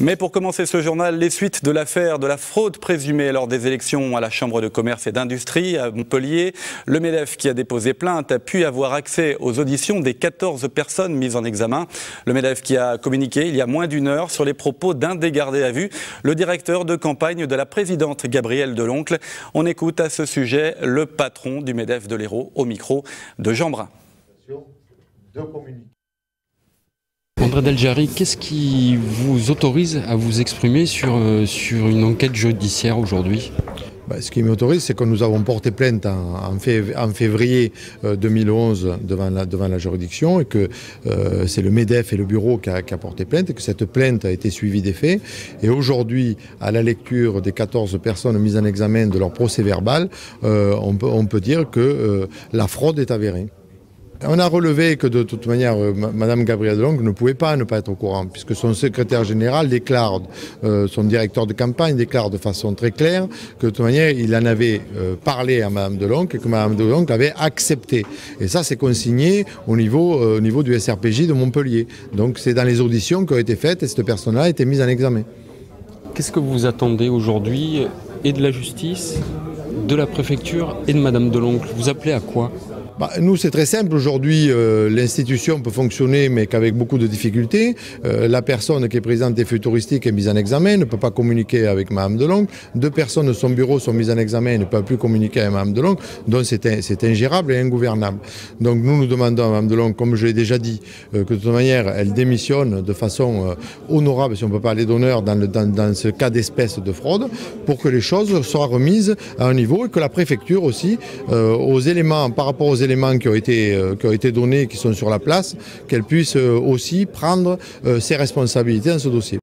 Mais pour commencer ce journal, les suites de l'affaire de la fraude présumée lors des élections à la Chambre de commerce et d'industrie à Montpellier. Le MEDEF qui a déposé plainte a pu avoir accès aux auditions des 14 personnes mises en examen. Le MEDEF qui a communiqué il y a moins d'une heure sur les propos d'un des gardés à vue, le directeur de campagne de la présidente Gabrielle Deloncle. On écoute à ce sujet le patron du MEDEF de l'Hérault au micro de Jean Brun. André Deljarry, qu'est-ce qui vous autorise à vous exprimer sur une enquête judiciaire aujourd'hui ? Ce qui m'autorise, c'est que nous avons porté plainte en février 2011 devant la juridiction et que c'est le MEDEF et le bureau qui a porté plainte et que cette plainte a été suivie des faits. Et aujourd'hui, à la lecture des 14 personnes mises en examen de leur procès verbal, on peut dire que la fraude est avérée. On a relevé que de toute manière, Mme Gabrielle Deloncle ne pouvait pas ne pas être au courant, puisque son secrétaire général déclare, son directeur de campagne déclare de façon très claire que de toute manière, il en avait parlé à Mme Deloncle et que Mme Deloncle avait accepté. Et ça, c'est consigné au niveau du SRPJ de Montpellier. Donc c'est dans les auditions qui ont été faites et cette personne-là a été mise en examen. Qu'est-ce que vous attendez aujourd'hui et de la justice, de la préfecture et de Mme Deloncle? Vous appelez à quoi ? Nous, c'est très simple. Aujourd'hui, l'institution peut fonctionner, mais qu'avec beaucoup de difficultés. La personne qui est présidente des feux touristiques est mise en examen, ne peut pas communiquer avec Mme Deloncle. 2 personnes de son bureau sont mises en examen, ne peuvent plus communiquer avec Mme Deloncle. Donc, c'est ingérable et ingouvernable. Donc, nous demandons à Mme Deloncle, comme je l'ai déjà dit, que de toute manière, elle démissionne de façon honorable, si on ne peut pas parler d'honneur, dans ce cas d'espèce de fraude, pour que les choses soient remises à un niveau et que la préfecture aussi, par rapport aux éléments qui ont été donnés, qui sont sur la place, qu'elle puisse aussi prendre ses responsabilités dans ce dossier.